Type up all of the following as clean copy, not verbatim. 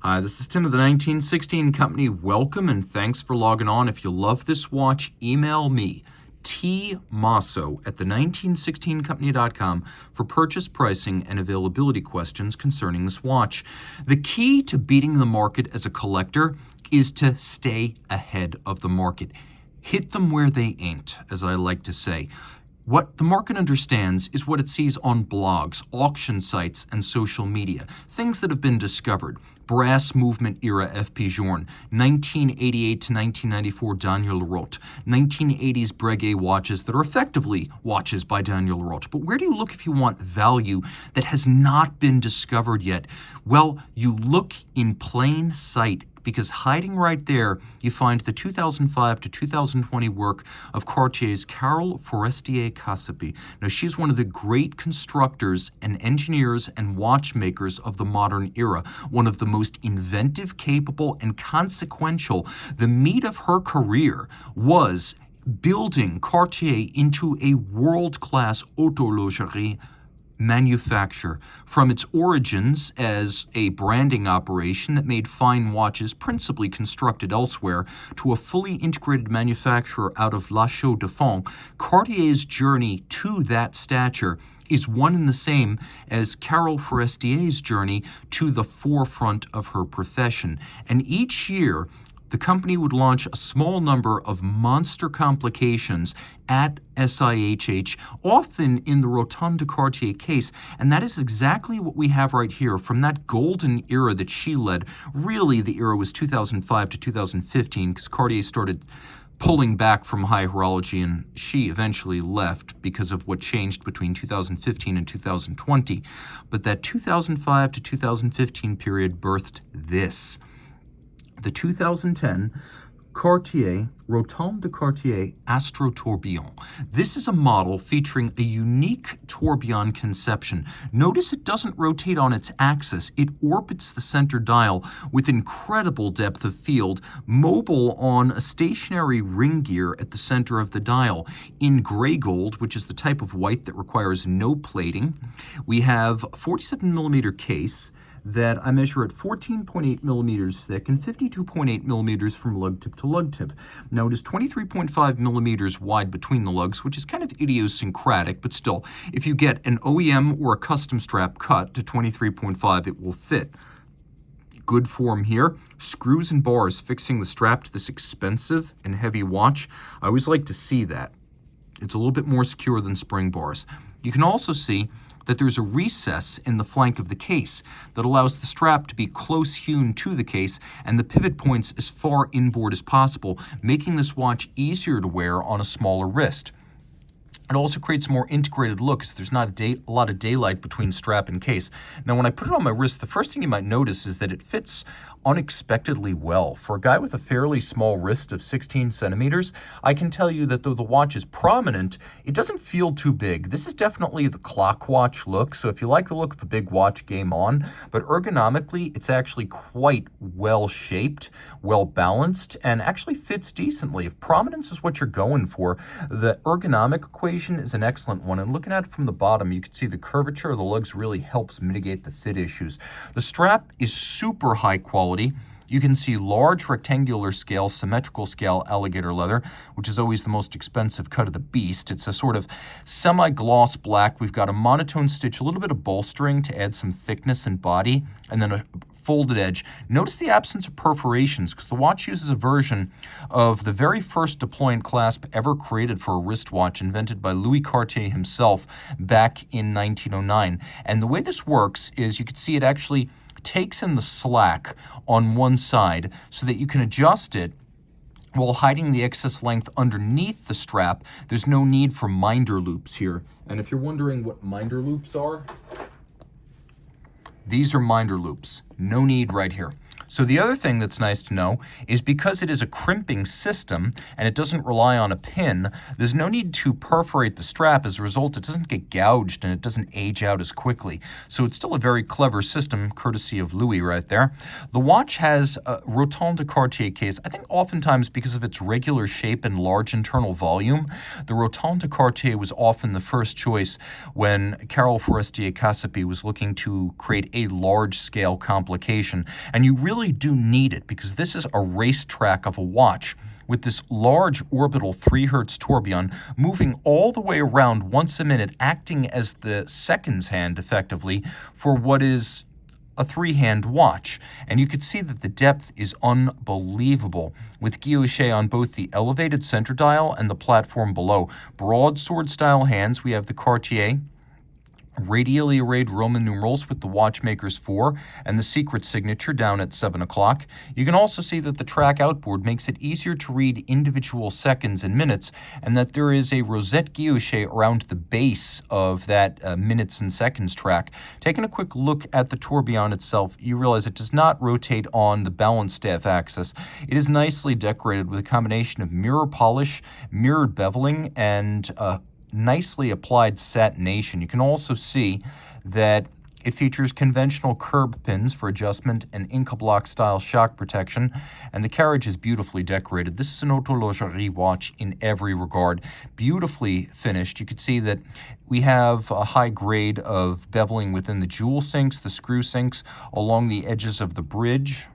Hi, this is Tim of the 1916 Company. Welcome and thanks for logging on. If you love this watch, email me, Team Mosso at the1916company.com for purchase pricing and availability questions concerning this watch. The key to beating the market as a collector is to stay ahead of the market. Hit them where they ain't, as I like to say. What the market understands is what it sees on blogs, auction sites, and social media. Things that have been discovered. Brass movement era F. P. Journe, 1988 to 1994 Daniel Leroux, 1980s Breguet watches that are effectively watches by Daniel Leroux. But where do you look if you want value that has not been discovered yet? Well, you look in plain sight, because hiding right there, you find the 2005 to 2020 work of Cartier's Carole Forestier caseback. Now, she's one of the great constructors and engineers and watchmakers of the modern era, one of the most inventive, capable, and consequential. The meat of her career was building Cartier into a world-class horlogerie manufacture, from its origins as a branding operation that made fine watches principally constructed elsewhere to a fully integrated manufacturer out of La Chaux-de-Fonds. Cartier's journey to that stature is one and the same as Carole Forestier's journey to the forefront of her profession. And each year, the company would launch a small number of monster complications at SIHH, often in the Rotonde de Cartier case, and that is exactly what we have right here from that golden era that she led. Really, the era was 2005 to 2015, because Cartier started pulling back from high horology, and she eventually left because of what changed between 2015 and 2020. But that 2005 to 2015 period birthed this. The 2010 Cartier Rotonde de Cartier Astrotourbillon. This is a model featuring a unique tourbillon conception. Notice it doesn't rotate on its axis. It orbits the center dial with incredible depth of field, mobile on a stationary ring gear at the center of the dial. In gray gold, which is the type of white that requires no plating, we have a 47 millimeter case that I measure at 14.8 millimeters thick and 52.8 millimeters from lug tip to lug tip. Now, it is 23.5 millimeters wide between the lugs, which is kind of idiosyncratic, but still, if you get an OEM or a custom strap cut to 23.5, it will fit. Good form here. Screws and bars fixing the strap to this expensive and heavy watch. I always like to see that. It's a little bit more secure than spring bars. You can also see that there's a recess in the flank of the case that allows the strap to be close hewn to the case and the pivot points as far inboard as possible, making this watch easier to wear on a smaller wrist. It also creates a more integrated look, as there's not a lot of daylight between strap and case. Now, when I put it on my wrist, the first thing you might notice is that it fits unexpectedly well. For a guy with a fairly small wrist of 16 centimeters, I can tell you that though the watch is prominent, it doesn't feel too big. This is definitely the clock watch look, so if you like the look of the big watch, game on. But ergonomically, it's actually quite well shaped, well balanced, and actually fits decently. If prominence is what you're going for, the ergonomic equation is an excellent one. And looking at it from the bottom, you can see the curvature of the lugs really helps mitigate the fit issues. The strap is super high quality. You can see large rectangular scale, symmetrical scale alligator leather, which is always the most expensive cut of the beast. It's a sort of semi-gloss black. We've got a monotone stitch, a little bit of bolstering to add some thickness and body, and then a folded edge. Notice the absence of perforations, because the watch uses a version of the very first deployant clasp ever created for a wristwatch, invented by Louis Cartier himself back in 1909. And the way this works is you can see it actually takes in the slack on one side so that you can adjust it while hiding the excess length underneath the strap. There's no need for minder loops here. And if you're wondering what minder loops are, these are minder loops. No need right here. So the other thing that's nice to know is because it is a crimping system and it doesn't rely on a pin, there's no need to perforate the strap. As a result, it doesn't get gouged and it doesn't age out as quickly. So it's still a very clever system, courtesy of Louis right there. The watch has a Rotonde de Cartier case. I think oftentimes because of its regular shape and large internal volume, the Rotonde de Cartier was often the first choice when Carole Forestier was looking to create a large-scale complication. And you really do need it because this is a racetrack of a watch with this large orbital 3 Hz tourbillon moving all the way around once a minute, acting as the seconds hand effectively for what is a 3-hand watch. And you could see that the depth is unbelievable with guilloche on both the elevated center dial and the platform below. Broadsword style hands. We have the Cartier radially arrayed Roman numerals with the watchmaker's 4 and the secret signature down at 7 o'clock. You can also see that the track outboard makes it easier to read individual seconds and minutes, and that there is a rosette guilloche around the base of that minutes and seconds track. Taking a quick look at the tourbillon itself, you realize it does not rotate on the balance staff axis. It is nicely decorated with a combination of mirror polish, mirrored beveling, and nicely applied satination. You can also see that it features conventional curb pins for adjustment and Inca block style shock protection, and the carriage is beautifully decorated. This is an horlogerie watch in every regard. Beautifully finished. You can see that we have a high grade of beveling within the jewel sinks, the screw sinks, along the edges of the bridge.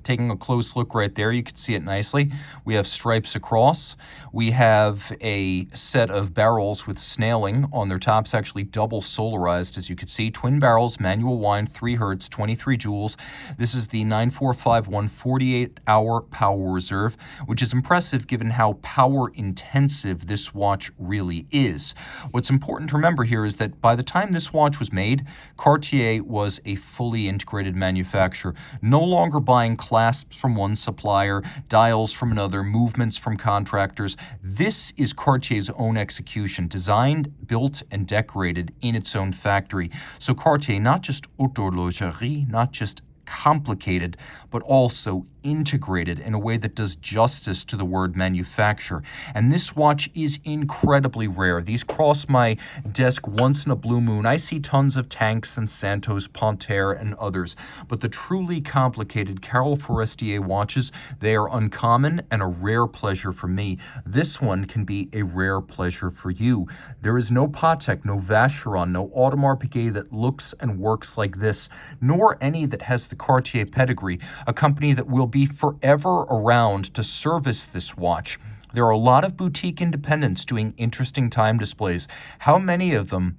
Taking a close look right there, you can see it nicely. We have stripes across. We have a set of barrels with snailing on their tops, actually double solarized, as you can see. Twin barrels, manual wind, 3 Hz, 23 joules. This is the 9451 48-hour power reserve, which is impressive given how power intensive this watch really is. What's important to remember here is that by the time this watch was made, Cartier was a fully integrated manufacturer, no longer buying clasps from one supplier, dials from another, movements from contractors. This is Cartier's own execution, designed, built, and decorated in its own factory. So Cartier, not just horlogerie, not just complicated, but also integrated in a way that does justice to the word manufacture. And this watch is incredibly rare. These cross my desk once in a blue moon. I see tons of Tanks and Santos, Panthère, and others, but the truly complicated Carole Forestier watches, they are uncommon and a rare pleasure for me. This one can be a rare pleasure for you. There is no Patek, no Vacheron, no Audemars Piguet that looks and works like this, nor any that has the Cartier pedigree, a company that will be forever around to service this watch. There are a lot of boutique independents doing interesting time displays. How many of them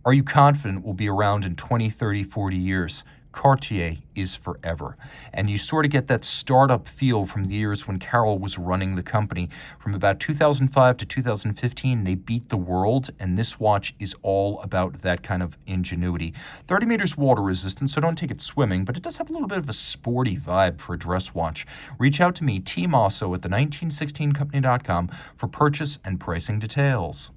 are you confident will be around in 20, 30, 40 years? Cartier is forever. And you sort of get that startup feel from the years when Carole was running the company. From about 2005 to 2015, they beat the world, and this watch is all about that kind of ingenuity. 30 meters water resistant, so don't take it swimming, but it does have a little bit of a sporty vibe for a dress watch. Reach out to me, Team Mosso at the 1916company.com for purchase and pricing details.